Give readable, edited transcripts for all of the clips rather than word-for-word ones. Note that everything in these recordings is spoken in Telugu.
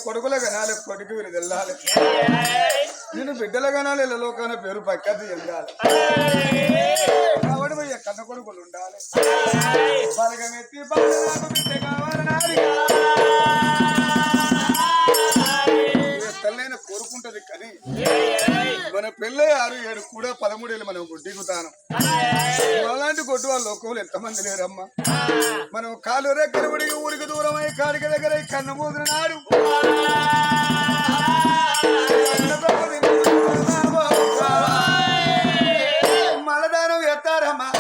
కొడుకుల కనాలి కొడుకు వీరు తెల్లాలి నేను బిడ్డల కనాలి లోకాన పేరు పక్కది చెందాలి కాబట్టి పోయి కన్న కొడుకులు ఉండాలి బలగమెత్తి నాకు బిడ్డ కావాలనాలి తల్లైన కోరుకుంటది కానీ మన పెళ్ళై 6-7 కూడా 13 ఏళ్ళు మనం గుడ్డిగుతాను అలాంటి కొట్టు వాళ్ళ లోకంలో ఎంతమంది లేరమ్మా మనం కాలు రెక్కలు ఉడికి ఊరికి దూరమై కాడికి దగ్గర కన్ను మూదినాడు మలదానం ఎత్తారమ్మా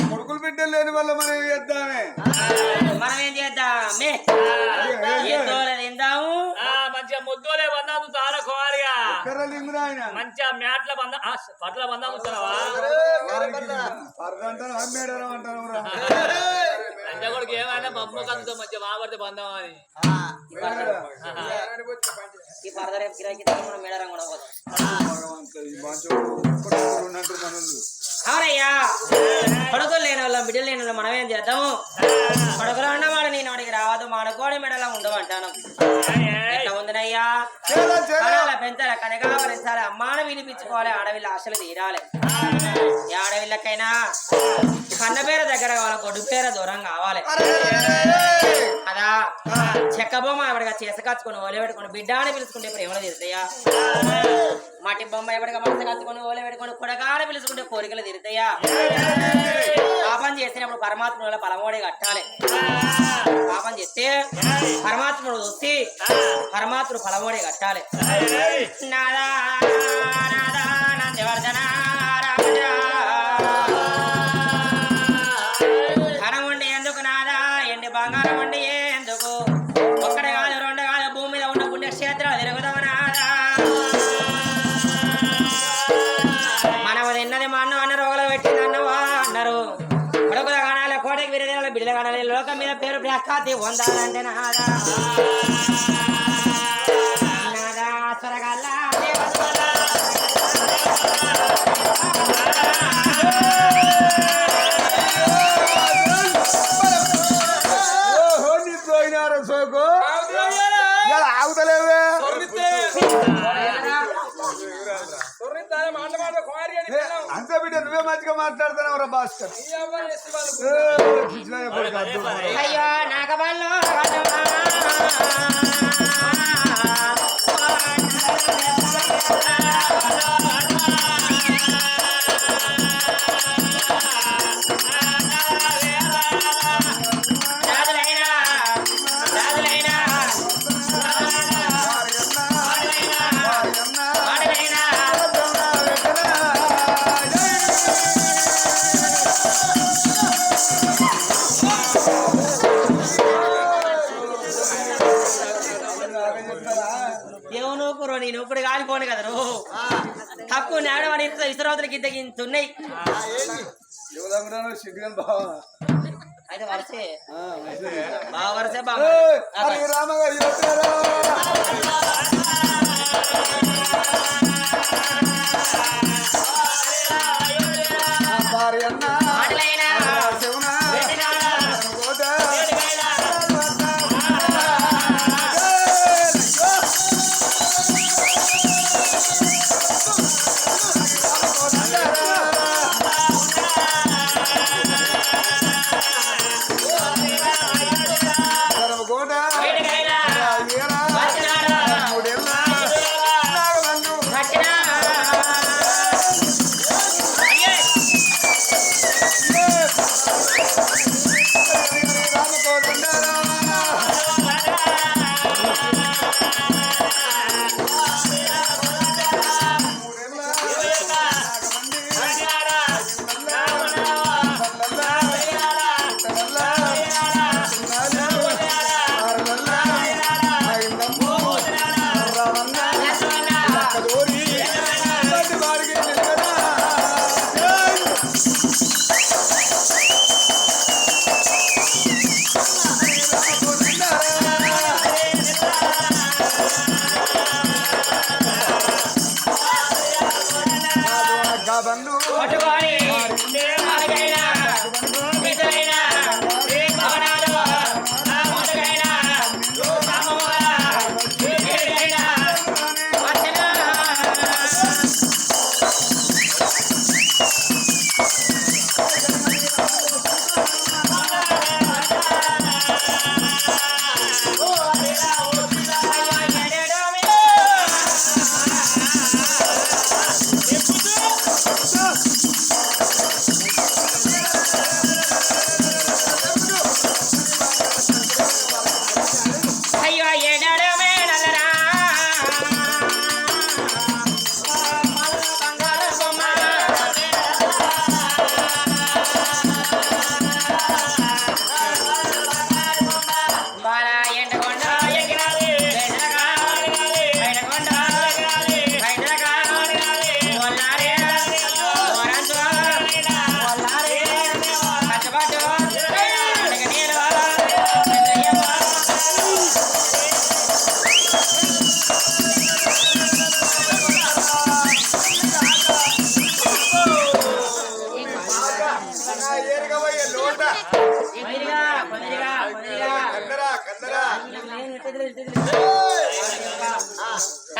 కొడుకులు బిడ్డలు లేని వల్ల మనం చేద్దామే మనం ఏం చేద్దామే తిందాము మంచిగా ముద్దోలే బందాము తారకోవాలిగా మంచిగా మ్యాట్ల పట్ల బందాము అంటే కూడా ఏమైనా బొమ్మ కందుతో మంచిగా బాబడితే బందాం అని ఈ పరద రేపు కిరాకి మనం మేడారం కూడా అవునయ్యా కొడుకులు లేని వాళ్ళ బిడ్డలు లేని వాళ్ళ మనం ఏం చేద్దాము కొడుకులు అన్నవాడు నేను వాడికి రావద్దు మాడుకోడి మెడలా ఉండమంటాను ఎట్లా ఉందినయ్యా పెంచాలి కనకావరించాలి అమ్మాను వినిపించుకోవాలి ఆడవిళ్ళ ఆశలు తీరాలి ఈ ఆడవిళ్ళకైనా కన్న పేర దగ్గర కావాలి గొడ్డు పేర దూరం కావాలి అదా చెక్క బొమ్మ ఎవడిగా చేసకచ్చుకొని ఓలే పెట్టుకుని బిడ్డ అని పిలుచుకుంటే ప్రేమలు తీరుతాయా మట్టి బొమ్మ ఎవడిగా మనసు కచ్చుకొని ఓలే పెట్టుకుని కొడగాని పిలుచుకుంటే కోరికలు తీరుతాయా పాపం చేసినప్పుడు పరమాత్ముడు పలమోడి కట్టాలి పాపం చేస్తే పరమాత్ముడు చూసి పరమాత్ముడు పలమోడి కట్టాలి నాదా నాదా నందివర్ధన ధనం ఉండి ఎందుకు నాదా ఎండి బంగారం ఉండి ఎందుకు ఒక్కడే కాదు రెండు కాదు భూమి మీద ఉన్న పుణ్యక్షేత్రాలు తిరుగుదాం నాదా మనం తిన్నది మా అన్నం అన్న రోగలు పెట్టింది అన్నవా అన్నారు కొడుకుల కానాలి కోటకి విరదేవాళ్ళ బిడ్డల కానాలి లోకం మీద పేరు ప్రఖ్యాతి పొందాలంటే నాదా నాదా స్వరగాల్లా ఆగుతలేవే అంత బిడ్డ నువ్వే మంచిగా మాట్లాడుతున్నావు రా భాస్కర్ అయ్యో నాగబాల్లో నేను ఇప్పుడు కాలిపోను కదా నువ్వు తక్కువ నేడవని విసరవతలకి ఇంత ఉన్నాయి అయితే వరసే బాగా వరసే బాగా మూడే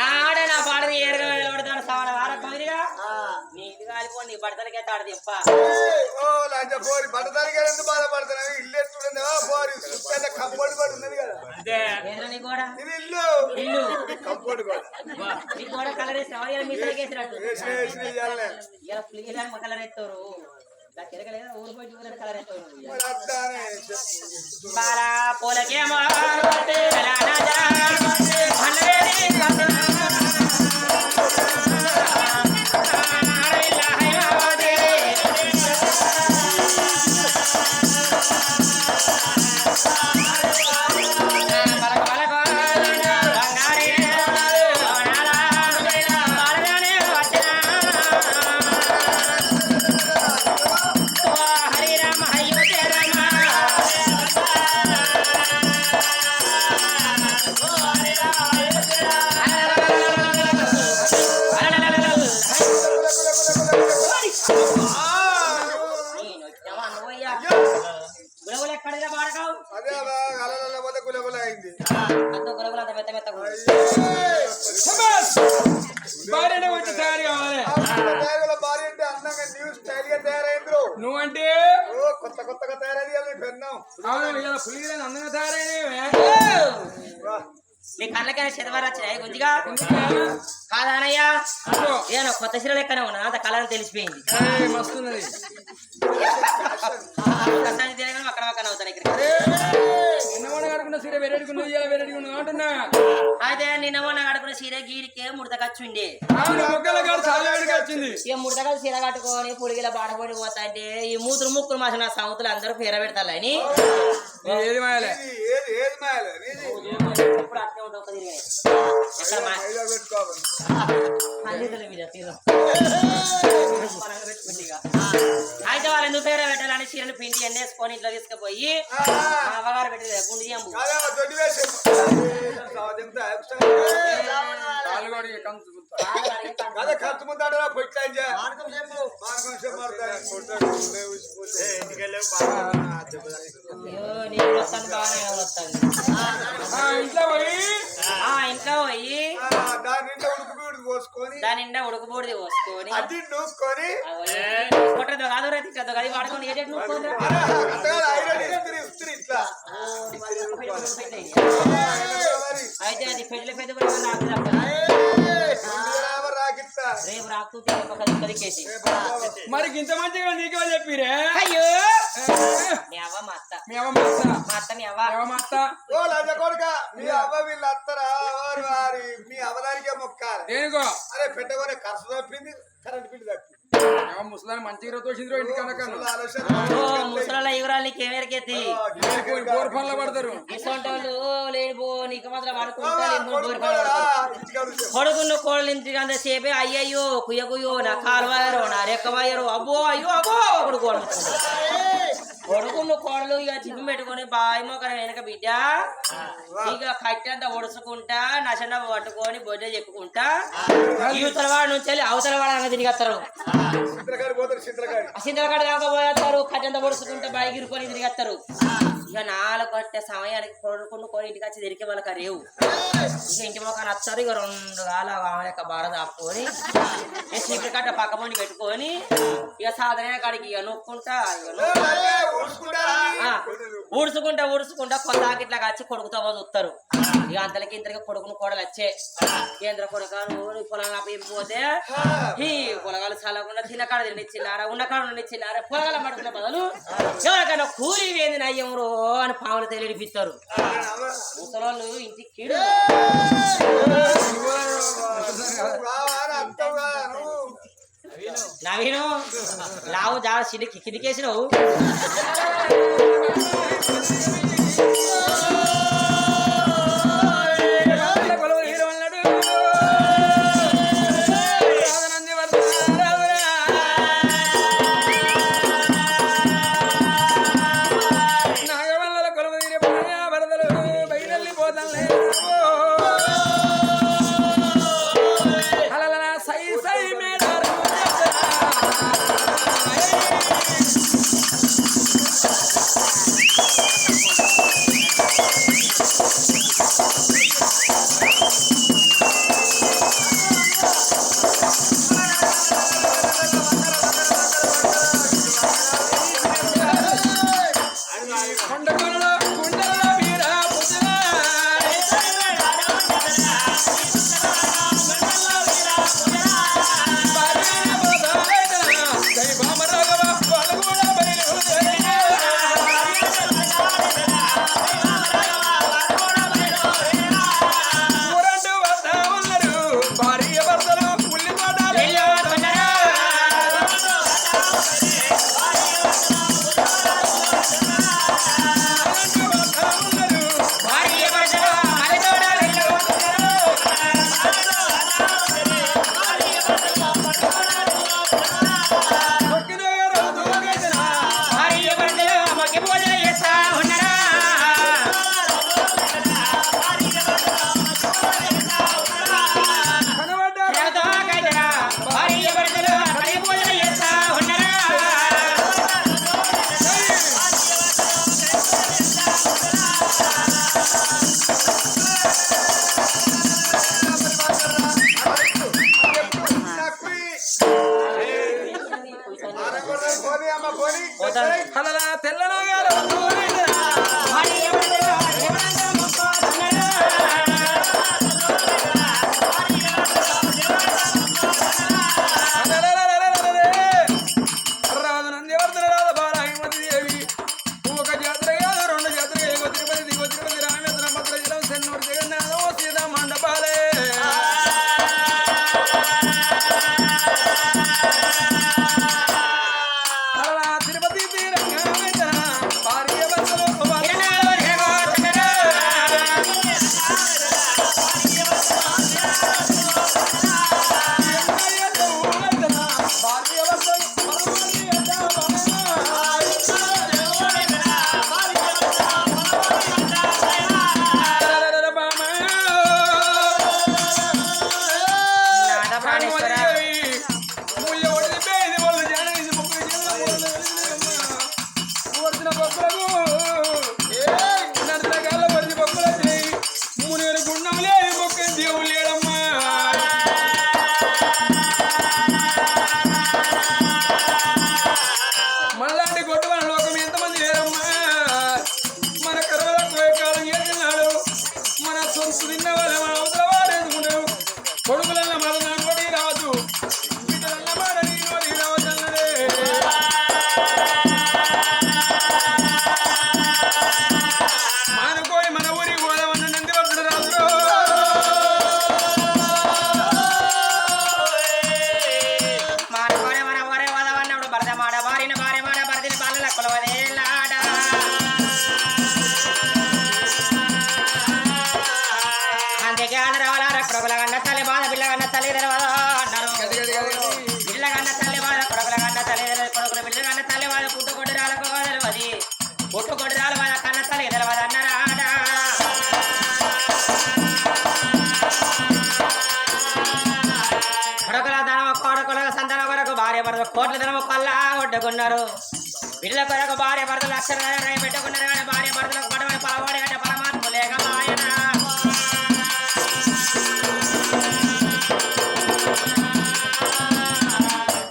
ఆడ నా పాడది ఏరుగా నిలబడతాను సవాడ వార కొమిరిగా నీది కాలిపోండి బడతలకే తాడు తెప్ప ఓ లంచ పోరి బట్టదానికి ఎందుకు బాధపడుతున్నావు ఇల్లు ఎట్లుంది పోరి సుత్తైన కంపౌండ్ కూడా ఉన్నది కదా ఏదో నీ కూడా ఇది ఇల్లు ఇల్లు కంపౌండ్ కూడా నీ కూడా కలర్ వేసిన మీసరికేసినట్టు ఇయ్యాలే. ఇలా పులిగిలా కలర్ ఎత్తారు నా తిరగలేదా ఊరు పోయి చూడలేదు కలర్ ఎత్తారు మరి అట్లానే చెప్పు. బాలా పోలకేమో ఎక్కడిగా బాడకావు అదే అలా పోతే గులగుల అయింది అంత గురగులు అంత మెత్త మెత్త భార్యనే వచ్చి తయారు కావాలి భార్య అంటే అందంగా న్యూ స్టైల్ గా తయారైండ్రు నువ్వంటే ఓ కొత్త కొత్తగా తయారయ్యి పెన్నాం అవును ఇలా పులిగిన అందంగా తయారైనవే నీ కళ్ళకైనా శతవారు వచ్చినాయి గుంజిగా కాదానయ్యా నేను కొత్త సీర లెక్కనే ఉన్నా అంత కళని తెలిసిపోయింది మస్తున్నది అక్కడ పక్కన అవుతాను ఇక్కడ నిన్న మొన్న కడుకున్న సీర వెరైటీకున్నావు ఇలా వెరైటీకున్నావు అంటున్నా అదే నిన్న మొన్న కడుకున్న సీర గీడికే ముడతకొచ్చిండే అవును మొక్కల కాదు చాలా వేడిగా వచ్చింది ఇక ముడతగా సీర కట్టుకొని పుడిగిల బాడపడి పోతా అంటే ఈ మూతులు ముక్కులు మాసిన సౌతులు అందరూ పేర పెడతారని ఏది మాయలే ఏది ఏది మాయలే ఇప్పుడు అట్నే ఉంటావు ఒక తిరిగి ఎక్కడ పెట్టుకోవాలి అన్నిటిలో మీద తీరు అయితే వాళ్ళు ఎందుకు పేర పెట్టాలని చీరలు పిండి ఎండేసుకొని ఇంట్లో తీసుకుపోయి మా అవ్వగారు పెట్టేది గుండి చెంబు దొడ్డి వేసి అదే ఖర్చు ముందు పొట్టి అయ్యో నీకు వస్తాను బాగానే వస్తాను ఇంట్లో పోయి ఇంట్లో పోయి దాని నిండా ఉడుకుబీడు పోసుకొని దాని నిండా ఉడకబూడిది పోసుకొని అది నూసుకొని కొట్టదు కాదు రా తిట్టదు అది వాడుకొని ఏదైతే నూరుకోరా ఐరన్ ఇస్త్రీ ఇస్త్రీ ఇట్లా అయితే అది పెళ్లి పెద్ద నాకు రాకిస్తా రేపు రాకు కేసి మరి ఇంత మంచిగా నీకే చెప్పిరే అయ్యో మీ అవ్వ మా అత్త మీ అవ్వ మా అత్త మా అత్త మీ అవ్వ మా అత్త ఓ లంజ కొడుక మీ అవ్వ వీళ్ళు అత్తరా వారి మీ అవ్వదానికే మొక్కాలి దేనికో అరే పెట్టబోనే ఖర్చు తప్పింది కరెంట్ బిల్లు తప్పింది ముసలాన్ని మంచిగా తోసిండ్రో ఇంటి ముసల యువరాలు నీకు ఏమేరకెత్తి బోర్ పనులు పడతారు ఇసొంటోళ్ళు లేనిపో నీకు మాత్రం కొడుకున్న కోళ్ళ ఇంటికి అంతసేపే అయ్యయ్యో కుయ్యకుయ్యో నా కాలువాయరు నా రెక్కవాయరు అబ్బో అయ్యో అబ్బో కొడుకు కొడుకున్న కోడలు ఇక చిమ్మి పెట్టుకొని బాయి మొక్కన వెనక బిడ్డ ఇక కట్టంతా ఒడుచుకుంటా నశన పట్టుకొని బొడ్డ చెప్పుకుంటా యువతల వాడి నుంచి అవతల వాడు తిరిగేస్తారు సింతలకాడ దాకా పోయేస్తారు కట్టంతా ఒడుచుకుంటా బాయి గిరుకొని తిరిగేస్తారు ఇక 4 గంటల సమయానికి కొడుకుని ఇంటికి వచ్చి తిరిగి వాళ్ళకి రేవు ఇక ఇంటి మొక్కలు వస్తారు ఇక 2 గాల ఆమె యొక్క బార దాపుకొని చీకటి కట్ట పక్క పండి పెట్టుకొని ఇక సాధన కాడికి ఇక నొక్కుంటా ఊడ్చుకుంటా ఊడ్చుకుంటా కొత్త ఇట్లా వచ్చి కొడుకుతో చూస్తారు ఇక అంతలకి ఇంతలకి కొడుకును కోడలు వచ్చే కేంద్ర కొడుకాను పొలంగా పోతే ఈ పొలగాలు చల్లకుండా తినకాడ తినిచ్చిల్లారా ఉన్నకాడ నిచ్చిల్లారా పొలగాల పడుతున్న బదులు ఎవరికైనా కూలి వేంది నయ్యమురో అని పాములు తెలియడిపిస్తారు ముసలోళ్ళు ఇంటికి కీడు నవీను లావు జా సిడికి కిదికేసినావు కొండకొండలో గుండెల్లో వీరా పుత్రా అలా తెల్లలో గారు రాదు నందివర్ధన రాదు బాలహిమతి దేవి ఒక జాతర కాదు రెండు జాతర ఏగో తిరుపతి దిగో తిరుపతి రామేశ్వరం భద్రజలం సెన్నూరు జగన్నాథం సీతా మండపాలే అలా తిరుపతి తీరంగా భార్య భర్తలు మళ్ళాంటి గొడ్డు మన లోకం ఎంతమంది లేరమ్మా మన కర్రల కాలం చేస్తున్నాడు మన సొంత తిన్న వాళ్ళు మన అవతల వాడు ఎందుకుంటారు కొడుకులన్న మాట నా నోటికి రావద్దు బిడ్డలన్న మాట నీ నోటికి రావద్దు అన్నదే మానుకోని మన ఊరికి పోదామన్న నందివర్ధన రాజులో పుట్టుకొడురాలు వాళ్ళ కన్న తల్లి తెలవదు అన్నారా కొడుకుల ధనము కొడుకుల సంతాన కొరకు భార్య భర్తలు కోట్ల ధనము కల్లా కొట్టుకున్నారు పిల్లల కొరకు భార్య భర్తలు లక్షలు పెట్టుకున్నారు కానీ భార్య భర్తలకు పడవని పలవాడి అంటే పరమాత్మ లేక మాయన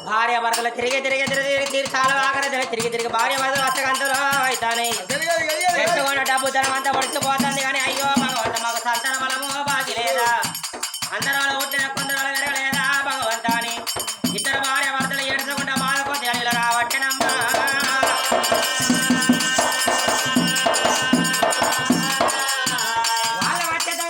భార్య భర్తలు తిరిగి చాలా ఆఖరి తిరిగి భార్య భర్తలు అష్టగంతులు అవుతాయి పెట్టుకున్న డబ్బు ధనం అంతా పడిచిపోతుంది కానీ అయ్యో భగవంత మాకు సంతాన బలము బాకి లేదా అందరూ వాళ్ళ పుట్టిన కొందరు వాళ్ళ విరగలేదా భగవంత అని ఇద్దరు భార్య భర్తలు ఏడ్చకుండా బాధకు తెలియలు రావట్టనమ్మా వాళ్ళ వచ్చేదా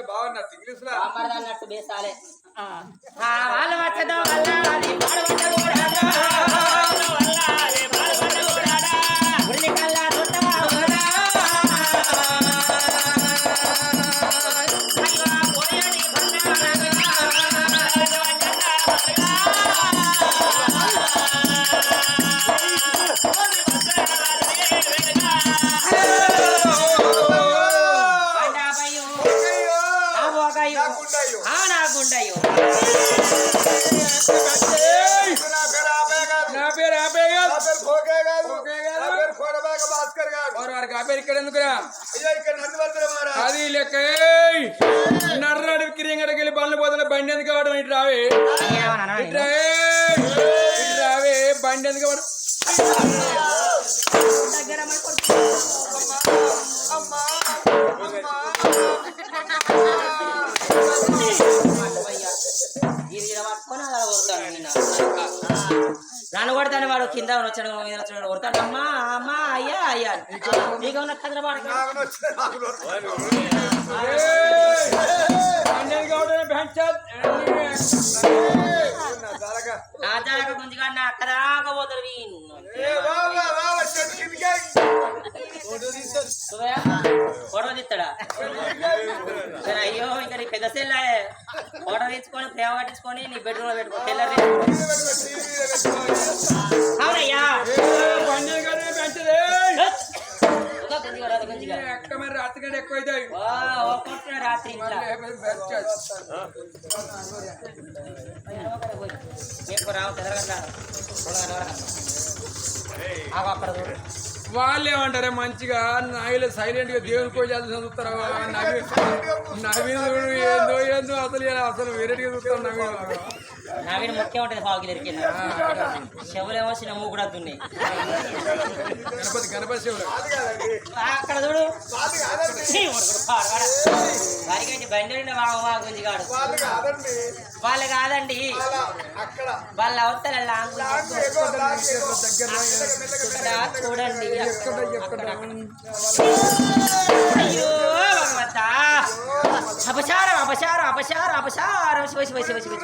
బాగున్నట్టు ఇంగ్లీష్ లో అన్నట్టు బేసాలే వాళ్ళ వచ్చేదా నాకుండయో మరి కాపేరు ఇక్కడ ఎందుకురా అయ్యో ఇక్కడ నందివర్ధనం మారా అది లెక్క నర్రాడు కిరింగడికి వెళ్ళి బండ్లు పోతున్న బండి ఎందుకు కావడం ఇటు రావే ఇటు రావే బండి ఎందుకు కావడం అమ్మా నన్ను కొడతాను వాడు కింద వచ్చాడు మీద వచ్చాడు కొడతాడు అమ్మా అమ్మా అయ్యా అయ్యా నీకు ఉన్న కథ పాడు బండి ఎందుకు కావడం నా జాలక గుంజిగా నా అక్కడ రాకపోతారు ఫోటో తీస్తాడా సరే అయ్యో ఇంకా నీ పెద్ద సెల్లే ఫోటో తీసుకొని ప్రేమ పట్టించుకొని నీ బెడ్రూమ్ లో పెట్టుకో తెల్లరి అవునయ్యా బండి పెంచదే గుంజిగా ఎక్క మరి రాత్రి కంటే ఎక్కువ అవుతాయి రాత్రి రావు అక్కడ వాళ్ళు ఏమంటారే మంచిగా నాయలు సైలెంట్ గా దేవుని పూజలు చదువుతారు నవీన్ ఏందో ఏందో అసలు వేరేగా చూస్తారు నవీన్ నవీన్ ముఖ్యం ఉంటుంది బాగులరికి చెవులేమో చిన్న మూడు కూడా దున్నాయి గణపతి శివుడు అక్కడ చూడు వారికి బండి గుంజిగాడు వాళ్ళు కాదండి వాళ్ళ అవతల చూడండి అయ్యో భగవంతా అపచారం అపచారం అపచారం అపచారం శివ శివ శివ శివ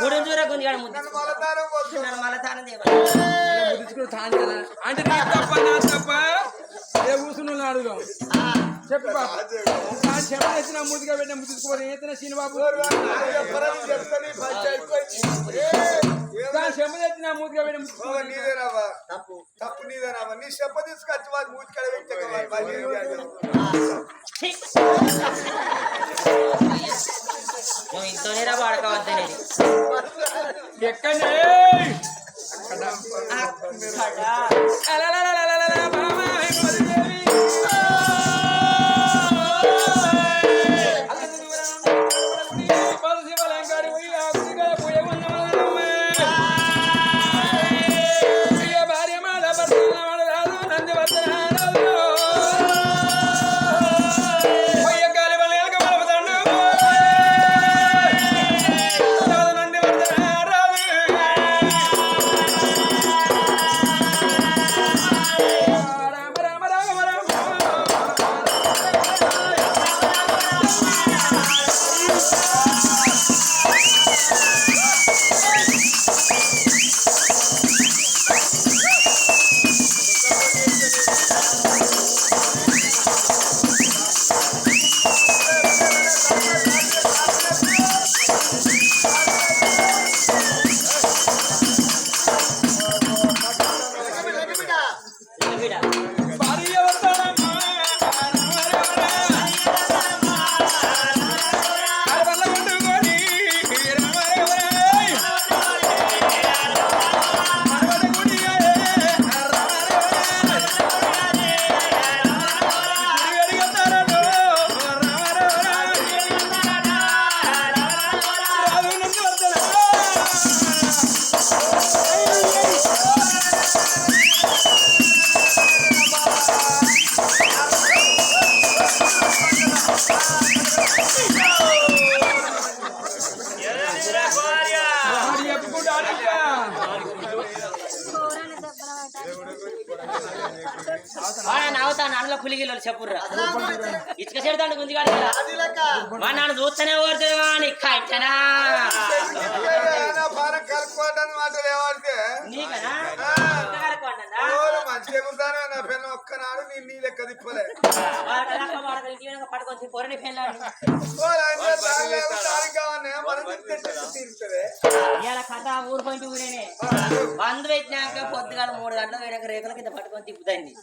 గుడించూర గుంజిగాడు ముద్దు నన్ను మలతానం అంటే నీ తప్ప నా తప్ప ఏ కూర్చున్నాను అడుగుదాం చెప్పు చెప్పు తెచ్చిన ముద్దుగా పెట్టిన ముద్దుకోవాలి ఏదైనా శ్రీనిబాబు చెప్పు తెచ్చిన ముద్దుగా పెట్టిన నీదేనావా తప్పు నీదేనావా నీ చెప్ప తీసుకొచ్చి వాళ్ళు మూతికడ నువ్వు ఇంతోనేరా వాడకవద్దనేది ఎక్కడే నవ్వుతాను అందులో పులిగిలో చెప్పుర్రా ఇసుక చెడతాడు గుంజిగాడు మా నాన్న చూస్తూనే ఓడుతుంది అని కట్టనా నీకనా మంచిగా నా పెళ్ళ ఒక్కనాడు నేను నీ లెక్క తిప్పలే పడుకొని పొరని పెళ్ళాడు ఇలా కథ ఊరు పోయి ఊరేనే బంధు పెట్టినాక పొద్దుగాల 3 గంటలు వేరే రేకుల కింద పట్టుకొని తిప్పుతాయింది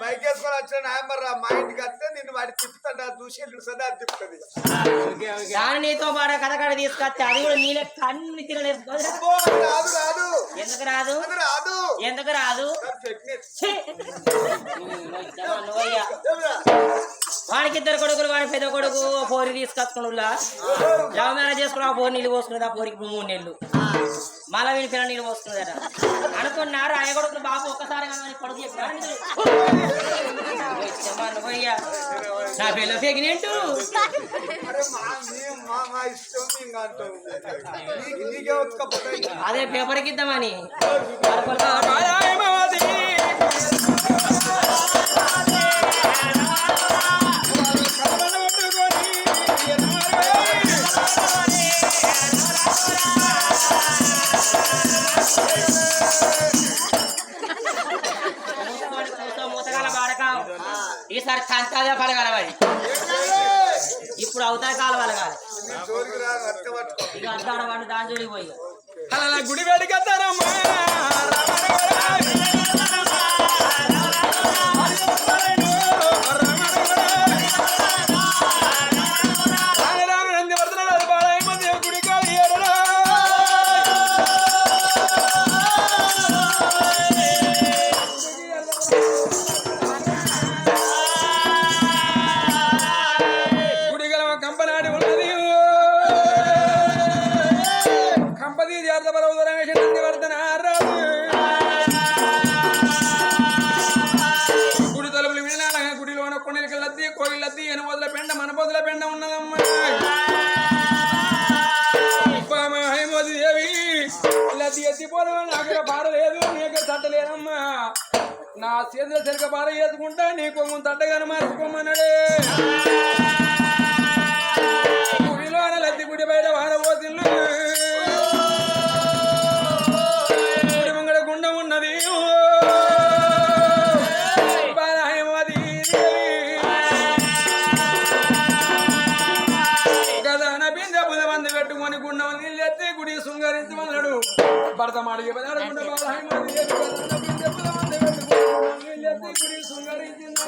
బైక్ వేసుకొని వచ్చిన నాయమర్ రా మా ఇంటికి వస్తే నిన్ను వాడి తిప్పుతాడు చూసి సదా తిప్పుతుంది దాని నీతో పాటు కథ తీసుకొస్తే అది కూడా నీళ్ళ కన్ను తినలేదు రాదు రాదు ఎందుకు రాదు ఎందుకు రాదు ఛీ! నువ్వయ్యా వాడికి ఇద్దరు కొడుకులు వాడి పెద్ద కొడుకు పోరి తీసుకొచ్చుకున్నా లవ్ మ్యారేజ్ చేసుకుని ఆ పోరి నీళ్ళు పోసుకున్నది ఆ పోరికి 3 నెలలు మళ్ళా వీడి పిల్లలు నీళ్ళు పోసుకున్నదట అనుకున్నారు ఆయన కొడుకులు బాబు ఒక్కసారి కొడుకు చెప్పినా నువ్వయ్యా నా పిల్ల ప్రెగ్నెంట్ అదే పేపర్కి ఇద్దామని మూతకాల బాడకావు ఈసారి సంతాదే పలగాలి ఇప్పుడు అవుతాయి కాలవాలి కాదు ఇక అద్దాడ వాడిని దాని జోలికి పోయి అలా గుడి వేడికెత్తారమ్మా కోయిలద్ది ఎనుబోదుల పెండ మన బోదుల పెండ ఉన్నదమ్మా హైమోది దేవి లద్ది ఎత్తిపోదామా నాకు బాధ లేదు నీకు తట్టలేదమ్మా నా చేతుల సరిగ్గా బాధ చేసుకుంటా నీకు తట్టగాను మార్చుకోమన్నాడే గుడిలో లద్ది గుడి బయట వాడబోతున్నా గుడి ముంగడ గుండం ఉన్నది పెట్టుకొని గుండం నీళ్ళు ఎత్తి గుడి శృంగారించమన్నాడు భర్త మాట చెప్పకుండా నీళ్ళు ఎత్తి గుడి శృంగారించింది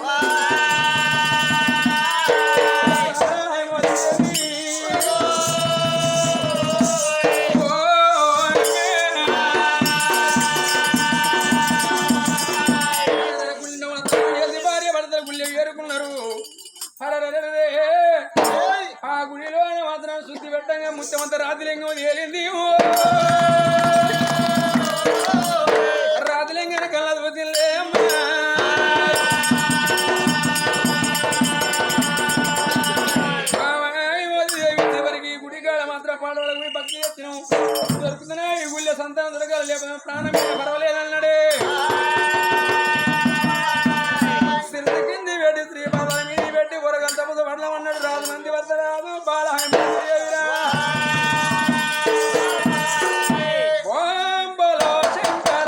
భార్య భర్తలు గుళ్ళ ఏరుకున్నారు ఆ గుడిలో మాత్రం శుద్ధి పెట్టంగా ముత్తమంత రాతిలింగం తేలింది రాతిలింగాన్ని కళ్ళ వదిలే చివరికి గుడికాడ మాత్రం పాడవాళ్ళకి భక్తి చేస్తున్నాం దొరుకుతున్నాయి ఈ గుళ్ళ సంతానం దొరకాలి లేకపోతే ప్రాణం మీద పర్వాలేదన్నాడే సిరి కింది పెట్టి శ్రీ బాబాల మీద పెట్టి పొరగంత ముందు పడదాం అన్నాడు రాదు మంది వద్ద రాదు బాలహం ఓం బోలో శంకర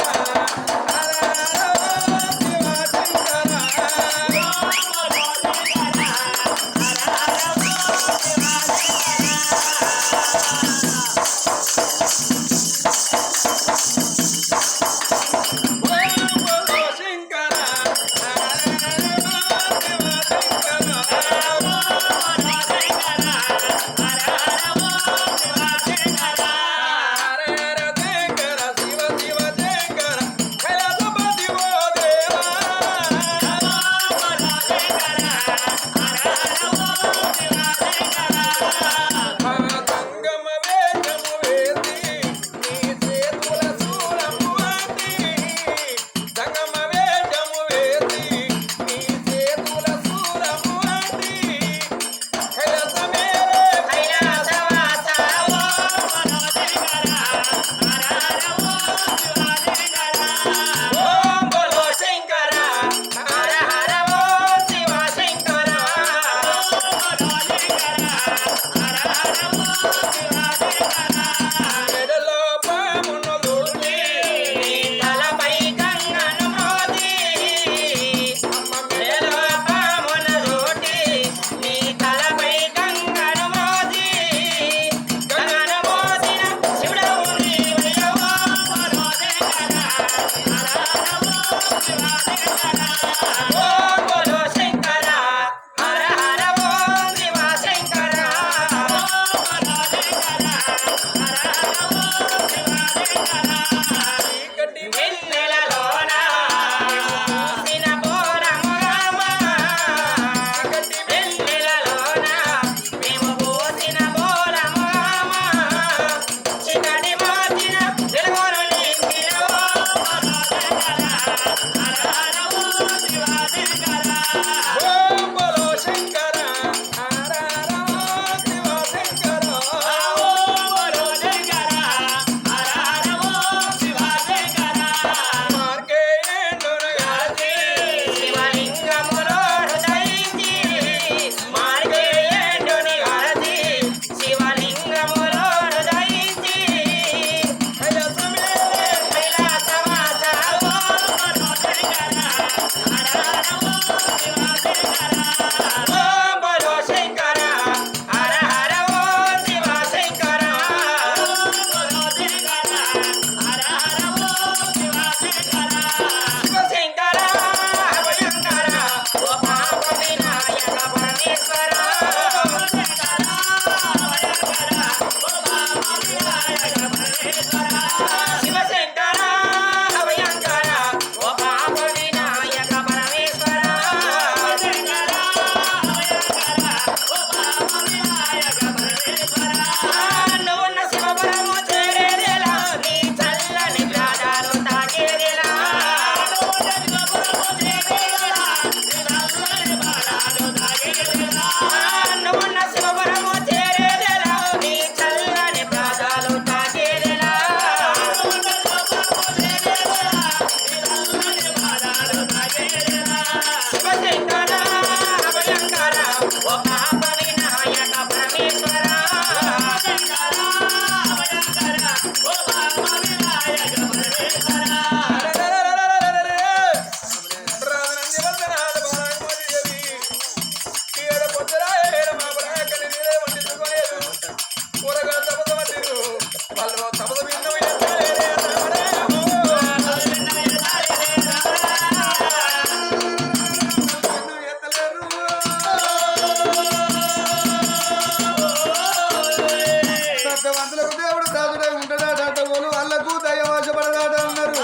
అదృష్టవంతులకు దేవుడు దాసుడై ఉంటాడట వాళ్ళు వాళ్ళకు దయవాసపడదాట అన్నారు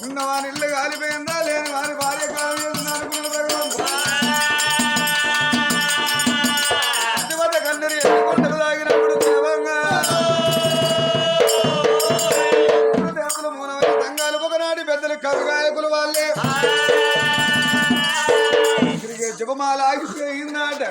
ఉన్నవాని ఇల్లు కాలిపోయిందా లేని వారి భార్య కాలం చేస్తున్నా అనుకున్న భగవంతుడు అతివత కన్నరి ఎన్నికొండలు తాగినప్పుడు దేవంగా దేవతల మూలమైన తంగాలు ఒకనాటి పెద్దలు కవిగాయకులు వాళ్ళే జపమాల ఆగిపోయిందాట